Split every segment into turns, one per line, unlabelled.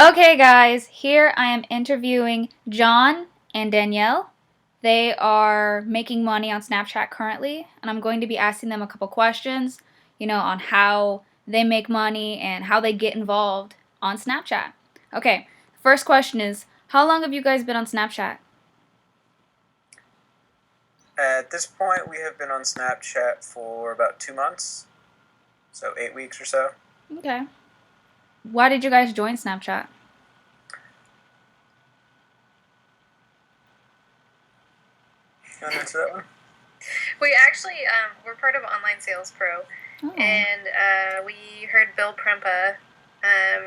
Okay, guys, here I am interviewing John and Danielle. They are making money on Snapchat currently, and I'm going to be asking them a couple questions, on how they make money and how they get involved on Snapchat. Okay, first question is, how long have you guys been on Snapchat?
At this point, we have been on Snapchat for about 2 months, so 8 weeks or so.
Okay. Why did you guys join Snapchat?
You want to answer that one?
We actually we're part of Online Sales Pro,
Oh.
and we heard Bill Prempa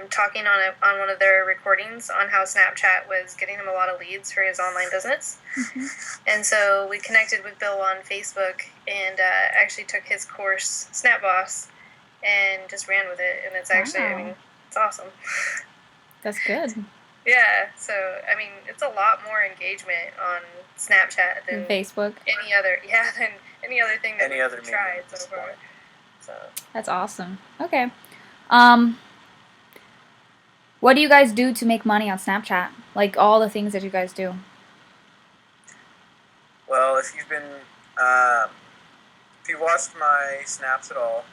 talking on one of their recordings on how Snapchat was getting him a lot of leads for his online business.
Mm-hmm.
And so we connected with Bill on Facebook and actually took his course, Snap Boss, and just ran with it. And it's actually,
Wow.
it's awesome.
That's good.
Yeah, so it's a lot more engagement on Snapchat than
Facebook.
any other thing that we've tried so far. So
That's awesome. Okay. What do you guys do to make money on Snapchat? Like all the things that you guys do.
Well, if you've watched my snaps at all,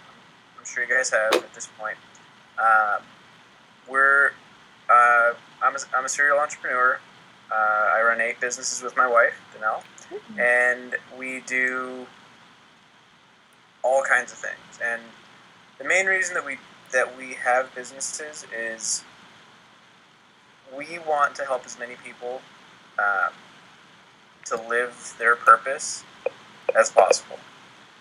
I'm sure you guys have at this point. I'm a serial entrepreneur. I run 8 businesses with my wife, Danelle, and we do all kinds of things. And the main reason that we have businesses is we want to help as many people to live their purpose as possible.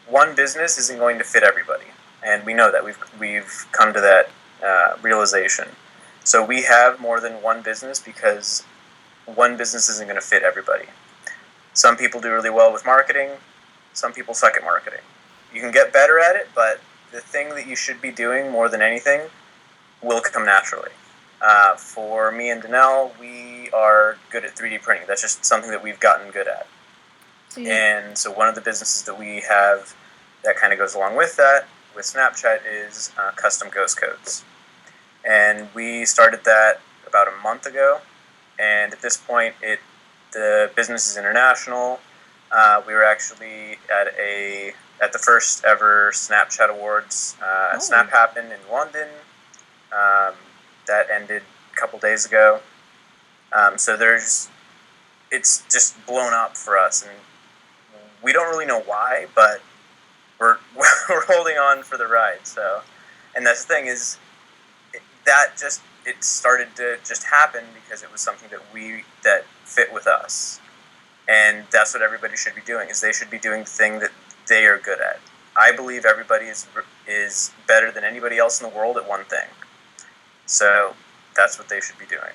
One business isn't going to fit everybody, and we know that we've come to that realization. So we have more than one business because one business isn't going to fit everybody. Some people do really well with marketing. Some people suck at marketing. You can get better at it, but the thing that you should be doing more than anything will come naturally. For me and Danelle, we are good at 3D printing. That's just something that we've gotten good at. And so one of the businesses that we have that kind of goes along with that, with Snapchat, is custom ghost codes. And we started that about a month ago. And at this point, the business is international. We were actually at the first ever Snapchat Awards. Snap happened in London. That ended a couple days ago. So it's just blown up for us, and we don't really know why, but we're holding on for the ride. So, and that's the thing is, it started to just happen because it was something that fit with us, and that's what everybody should be doing. Is they should be doing the thing that they are good at. I believe everybody is better than anybody else in the world at one thing. So that's what they should be doing.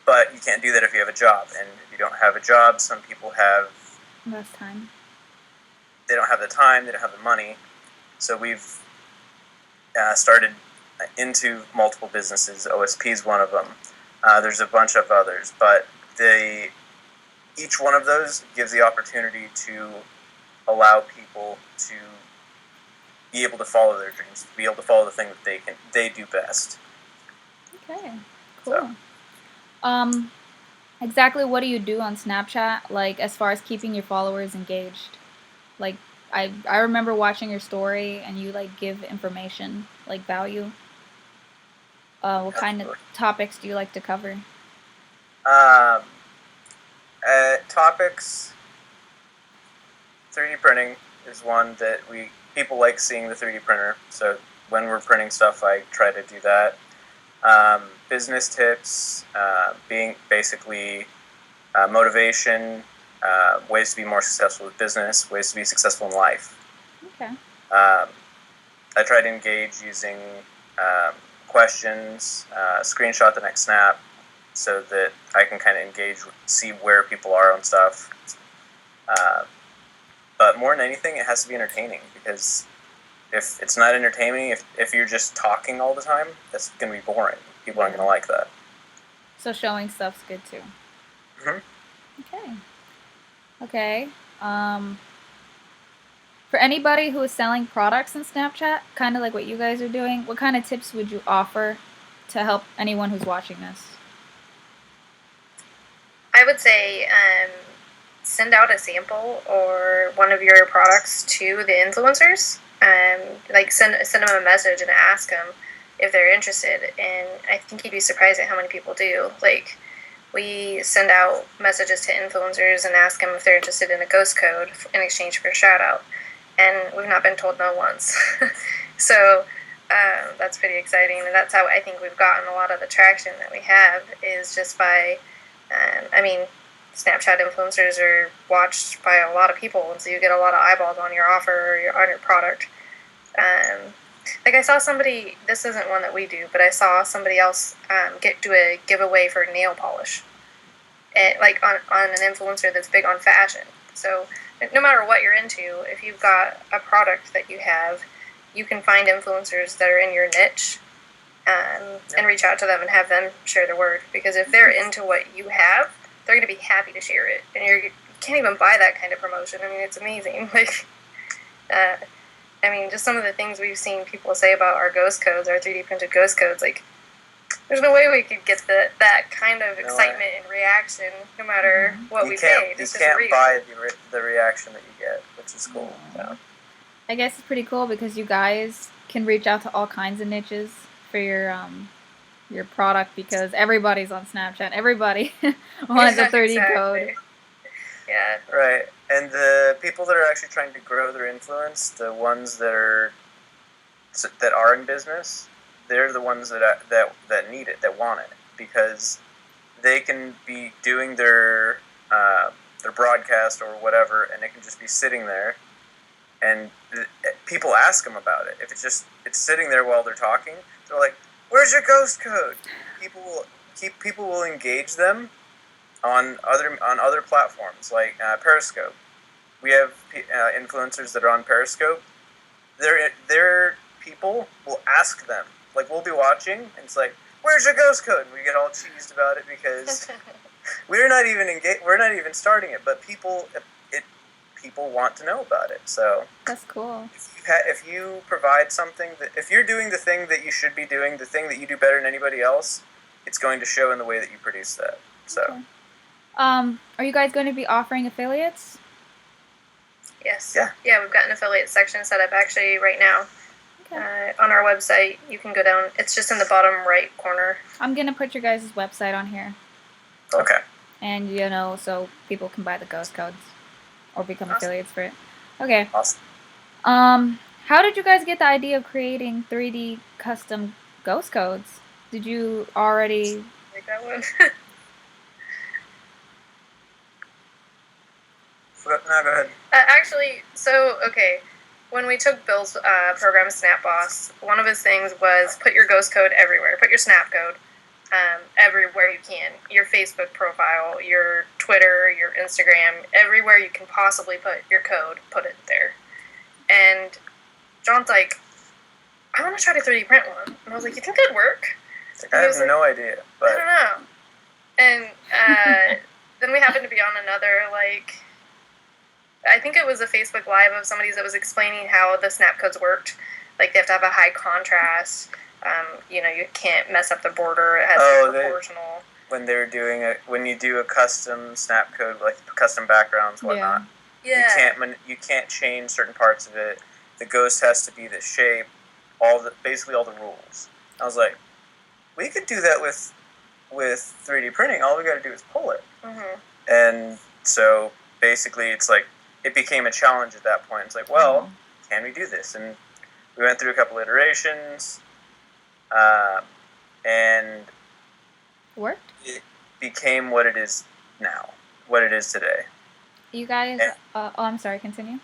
But you can't do that if you have a job, and if you don't have a job, some people have
less time.
They don't have the time, they don't have the money. So we've started into multiple businesses. OSP is one of them. There's a bunch of others, but each one of those gives the opportunity to allow people to be able to follow their dreams, to be able to follow the thing that they do best.
Okay, cool. So. Exactly what do you do on Snapchat, like, as far as keeping your followers engaged? Like, I remember watching your story, and you, like, give information, like, value. What kind of topics do you like to cover?
Topics, 3D printing is one that people like seeing the 3D printer. So when we're printing stuff, I try to do that. Business tips, being basically motivation, ways to be more successful with business, ways to be successful in life.
Okay.
I try to engage using questions, screenshot the next snap, so that I can kind of engage, see where people are on stuff. But more than anything, it has to be entertaining, because if it's not entertaining, if you're just talking all the time, that's going to be boring. People aren't going to like that.
So showing stuff's good too.
Mm-hmm.
Okay. For anybody who is selling products on Snapchat, kind of like what you guys are doing, what kind of tips would you offer to help anyone who's watching this?
I would say send out a sample or one of your products to the influencers. Like send them a message and ask them if they're interested. And I think you'd be surprised at how many people do. Like, we send out messages to influencers and ask them if they're interested in a ghost code in exchange for a shout out. And we've not been told no once. So that's pretty exciting. And that's how I think we've gotten a lot of the traction that we have, is just by, I mean, Snapchat influencers are watched by a lot of people, and so you get a lot of eyeballs on your offer or on your product. Like, I saw somebody, this isn't one that we do, but I saw somebody else do a giveaway for nail polish, like on an influencer that's big on fashion. So no matter what you're into, if you've got a product that you have, you can find influencers that are in your niche and reach out to them and have them share the word. Because if they're into what you have, they're going to be happy to share it. And you can't even buy that kind of promotion. I mean, it's amazing. Like, I mean, just some of the things we've seen people say about our ghost codes, our 3D printed ghost codes, like, there's no way we could get that kind of excitement and reaction no matter what we paid.
You can't buy the reaction that you get, which is cool. So.
I guess it's pretty cool because you guys can reach out to all kinds of niches for your product, because everybody's on Snapchat. Everybody wants a 3D code.
Yeah.
Right. And the people that are actually trying to grow their influence, the ones that are in business, they're the ones that need it, that want it, because they can be doing their broadcast or whatever, and it can just be sitting there, and people ask them about it. If it's sitting there while they're talking, they're like, "Where's your ghost code?" People will engage them on other platforms like Periscope. We have influencers that are on Periscope. Their people will ask them. Like, we'll be watching, and it's like, "Where's your ghost code?" And we get all cheesed about it because we're not even starting it, but people want to know about it. So
that's cool.
If you provide something if you're doing the thing that you should be doing, the thing that you do better than anybody else, it's going to show in the way that you produce that. So,
okay. Are you guys going to be offering affiliates?
Yes. Yeah, we've got an affiliate section set up actually right now. Okay. On our website, you can go down. It's just in the bottom right corner.
I'm going to put your guys' website on here.
Okay.
And, so people can buy the ghost codes or become affiliates for it. Okay.
Awesome.
How did you guys get the idea of creating 3D custom ghost codes? Did you already...
Take that one.
No, go ahead.
Actually, okay. When we took Bill's program, SnapBoss, one of his things was put your ghost code everywhere. Put your Snap code everywhere you can. Your Facebook profile, your Twitter, your Instagram, everywhere you can possibly put your code, put it there. And John's like, "I want to try to 3D print one." And I was like, "You think that'd work?"
I have no idea. But...
I don't know. And then we happened to be on another, I think it was a Facebook Live of somebody that was explaining how the snap codes worked. Like, they have to have a high contrast. You can't mess up the border. It has to be proportional.
When they're doing it, when you do a custom snap code, like custom backgrounds, whatnot, you can't change certain parts of it. The ghost has to be the shape, basically all the rules. I was like, we could do that with 3D printing. All we got to do is pull it.
Mm-hmm.
And so basically, it's like, it became a challenge at that point. It's like, well, can we do this? And we went through a couple iterations, and
worked.
It became what it is now, what it is today.
You guys, I'm sorry, continue.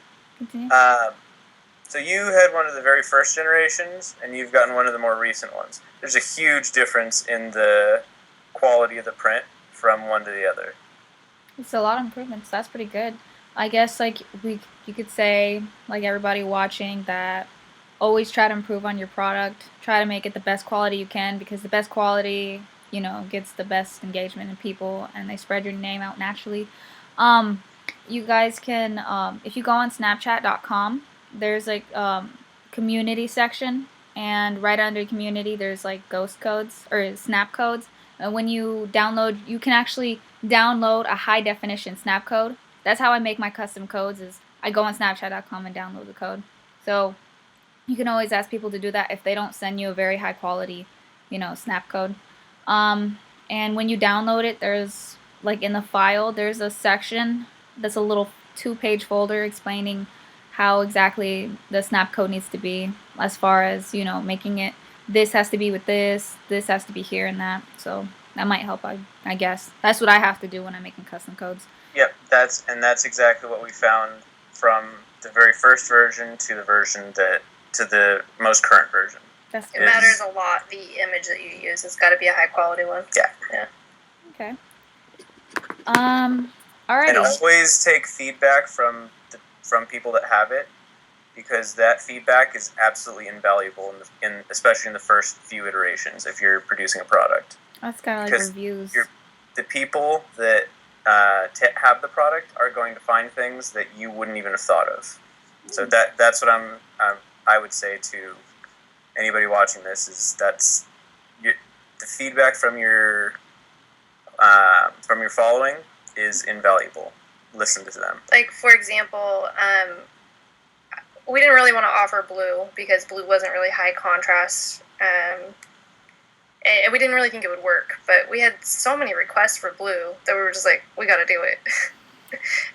So you had one of the very first generations, and you've gotten one of the more recent ones. There's a huge difference in the quality of the print from one to the other.
It's a lot of improvements. That's pretty good. I guess, you could say, everybody watching, that always try to improve on your product. Try to make it the best quality you can, because the best quality, gets the best engagement in people, and they spread your name out naturally. You guys can, if you go on Snapchat.com, there's community section, and right under community, there's like ghost codes or snap codes. And when you download, you can actually download a high definition snap code. That's how I make my custom codes. Is I go on Snapchat.com and download the code. So you can always ask people to do that if they don't send you a very high quality, snap code. And when you download it, there's like in the file, there's a section that's a little 2-page folder explaining how exactly the snap code needs to be, as far as making it. This has to be with this. This has to be here and that. So that might help. I guess that's what I have to do when I'm making custom codes.
Yep, that's exactly what we found from the very first version to the most current version.
It matters a lot. The image that you use has got to be a high quality one.
Yeah.
Okay. Alright.
And always take feedback from people that have it, because that feedback is absolutely invaluable especially in the first few iterations if you're producing a product.
That's kind of like reviews.
The people that have the product are going to find things that you wouldn't even have thought of. So that's what I would say to anybody watching this is the feedback from your following is invaluable. Listen to them.
Like, for example, we didn't really want to offer blue because blue wasn't really high contrast. And we didn't really think it would work, but we had so many requests for blue that we were just like, we got to do it.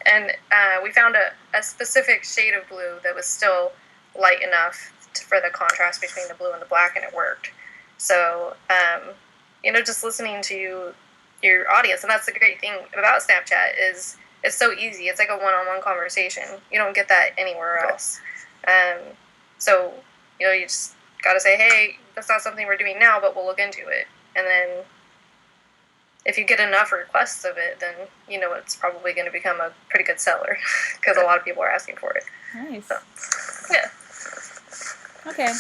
And we found a specific shade of blue that was still light enough for the contrast between the blue and the black, and it worked. So, just listening to your audience, and that's the great thing about Snapchat is it's so easy. It's like a one-on-one conversation. You don't get that anywhere else. So, you just got to say, hey, that's not something we're doing now, but we'll look into it. And then if you get enough requests of it, then it's probably going to become a pretty good seller because a lot of people are asking for it.
Nice.
So, yeah.
Okay.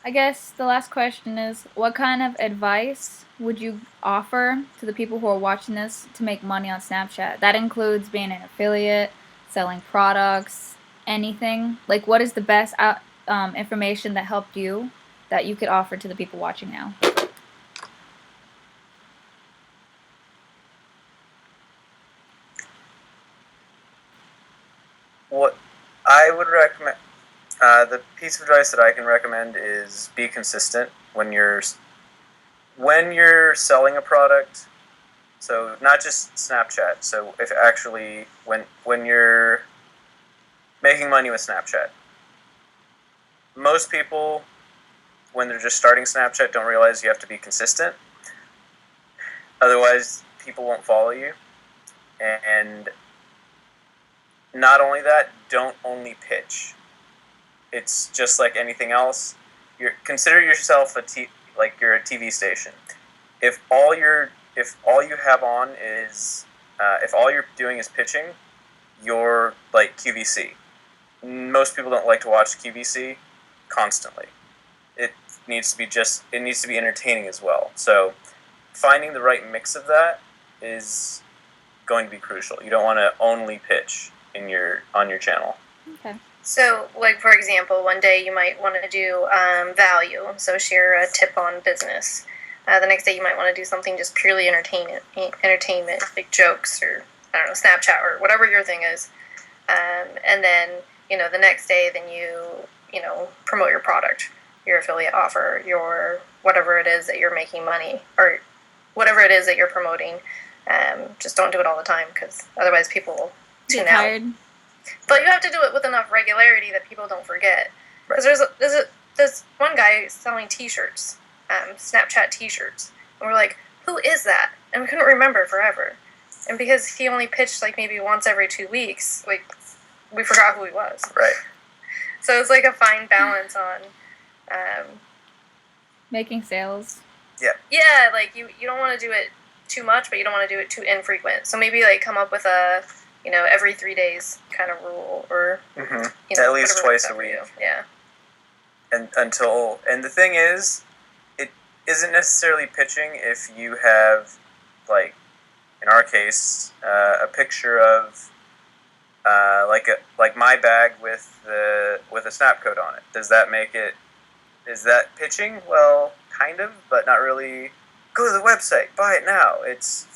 I guess the last question is, what kind of advice would you offer to the people who are watching this to make money on Snapchat? That includes being an affiliate, selling products, anything. Like, what is the best information that helped you that you could offer to the people watching now?
What I would recommend, the piece of advice that I can recommend is be consistent when you're selling a product. So not just Snapchat. So if actually when you're making money with Snapchat, most people when they're just starting Snapchat don't realize you have to be consistent. Otherwise, people won't follow you. And not only that, don't only pitch. It's just like anything else. Consider yourself like you're a TV station. If all you have on is if all you're doing is pitching, you're like QVC. Most people don't like to watch QVC constantly. It needs to be entertaining as well. So finding the right mix of that is going to be crucial. You don't want to only pitch on your channel.
Okay.
So, like, for example, one day you might want to do value, so share a tip on business. The next day you might want to do something just purely entertainment, like jokes or, I don't know, Snapchat or whatever your thing is. And then, the next day then you promote your product, your affiliate offer, your whatever it is that you're making money, or whatever it is that you're promoting. Just don't do it all the time, because otherwise people will tune out. But you have to do it with enough regularity that people don't forget. Because there's one guy selling T-shirts, Snapchat T-shirts, and we're like, who is that? And we couldn't remember forever. And because he only pitched like maybe once every 2 weeks, like we forgot who he was.
Right.
So it's like a fine balance on
making sales.
Yeah.
Yeah, like you don't want to do it too much, but you don't want to do it too infrequent. So maybe like come up with a every 3 days kind of rule, or
at least twice a week.
Yeah.
And the thing is, it isn't necessarily pitching if you have, like, in our case, a picture of like my bag with a snap code on it. Does that make it Is that pitching? Well, kind of, but not really. Go to the website, buy it now. It's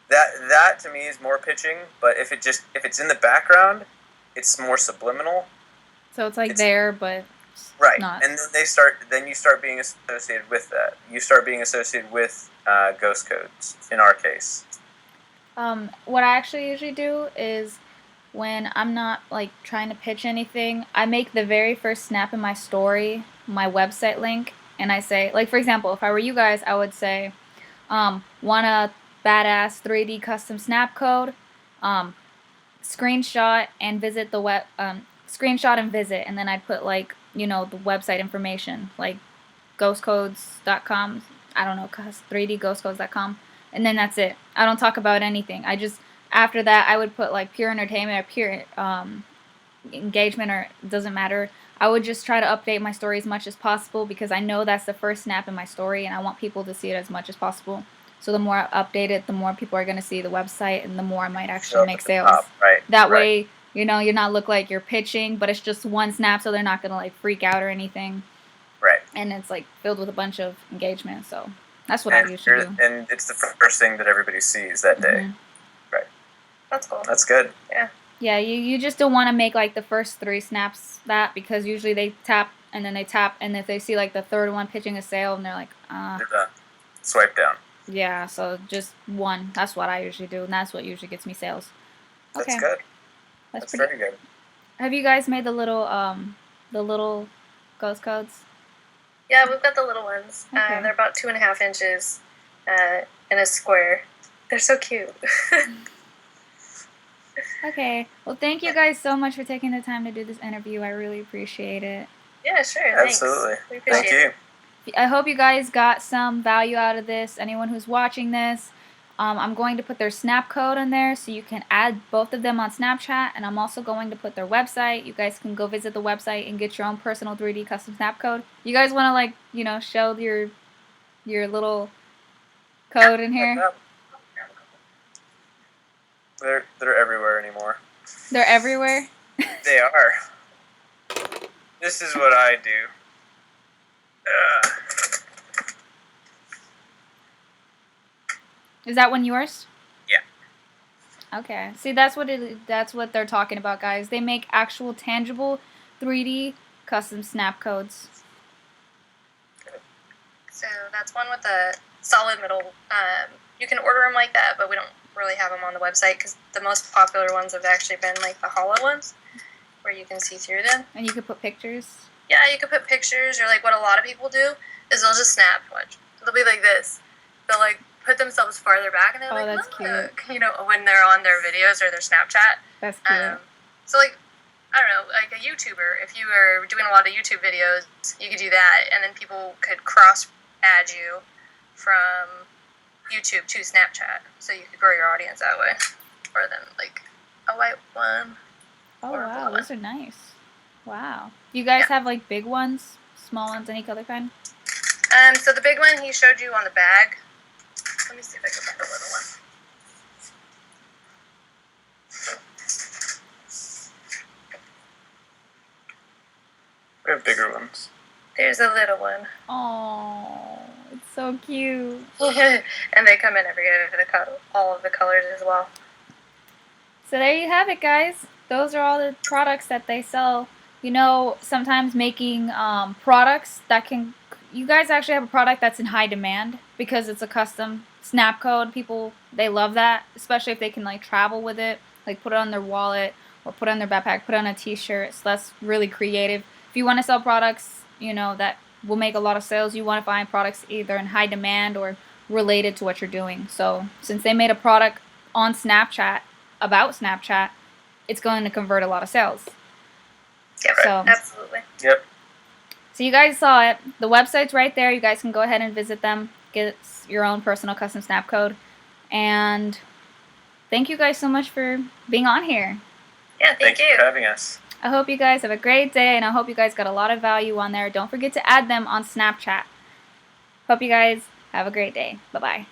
that to me is more pitching. But if it's in the background, it's more subliminal.
So it's like
It's-
there, but
Right,
not.
and then you start being associated with that. You start being associated with ghost codes. In our case,
What I actually usually do is when I'm not like trying to pitch anything, I make the very first snap in my story my website link, and I say, like, for example, if I were you guys, I would say, want a badass 3D custom snap code, screenshot and visit the screenshot and visit, and then I'd put like, the website information, like ghostcodes.com. I don't know, 3dghostcodes.com, and then that's it. I don't talk about anything. I just, after that, I would put like pure entertainment or pure engagement, or it doesn't matter. I would just try to update my story as much as possible because I know that's the first snap in my story, and I want people to see it as much as possible. So the more I update it, the more people are going to see the website, and the more I might actually make sales.
Right.
That
right.
way, you're not look like you're pitching, but it's just one snap, so they're not going to like freak out or anything.
Right.
And it's like filled with a bunch of engagement. So that's what I usually do.
And it's the first thing that everybody sees that day.
Mhm.
Right.
That's cool.
That's good.
Yeah, you just don't want to make like the first 3 snaps that, because usually they tap and then they tap, and if they see like the third one pitching a sale and they're like,
They're done. Swipe down.
yeah, so just one. That's what I usually do, and that's what usually gets me sales. Okay.
That's good.
That's
That's
pretty.
very good.
Have you guys made the little ghost codes?
Yeah, we've got the little ones.
Okay.
They're about 2.5 inches in a square. They're so cute.
Okay. Well, thank you guys so much for taking the time to do this interview. I really appreciate it.
Yeah, sure.
Absolutely.
Thanks. We appreciate
Thank you.
I hope you guys got some value out of this. Anyone who's watching this, I'm going to put their snap code in there so you can add both of them on Snapchat, and I'm also going to put their website. You guys can go visit the website and get your own personal 3D custom snap code. You guys want to like, show your little code in here?
They're everywhere anymore.
They're everywhere.
They are. This is what I do.
Is that one yours?
Yeah.
Okay. See, that's what they're talking about, guys. They make actual tangible 3D custom snap codes.
So that's one with a solid middle. You can order them like that, but we don't really have them on the website because the most popular ones have actually been like the hollow ones where you can see through them.
And you could put pictures.
Yeah, you could put pictures, or like what a lot of people do is they'll just snap. Watch. They'll be like this. They'll like put themselves farther back, and they're like,
that's
look, when they're on their videos or their Snapchat.
That's cute.
So like, I don't know, like a YouTuber, if you were doing a lot of YouTube videos, you could do that, and then people could cross-add you from YouTube to Snapchat, so you could grow your audience that way. Or then, like, a white one.
Oh,
or
wow.
blue
Those are nice. Wow. You guys have, like, big ones, small ones, any other kind?
So the big one he showed you on the bag. Let me see if I can find the little one.
We have bigger ones.
There's a little one.
Oh, it's so cute.
And they come in all of the colors as well.
So there you have it, guys. Those are all the products that they sell. Sometimes making products that can... You guys actually have a product that's in high demand because it's a custom snap code. People, they love that, especially if they can like travel with it, like put it on their wallet or put it on their backpack, put it on a t-shirt. So that's really creative. If you want to sell products, that will make a lot of sales, you want to find products either in high demand or related to what you're doing. So since they made a product on Snapchat about Snapchat, it's going to convert a lot of sales.
Yep,
So-
absolutely.
Yep.
So you guys saw it. The website's right there. You guys can go ahead and visit them. Get your own personal custom snap code. And thank you guys so much for being on here.
Yeah, thank
Thank you
you.
for having us.
I hope you guys have a great day, and I hope you guys got a lot of value on there. Don't forget to add them on Snapchat. Hope you guys have a great day. Bye-bye.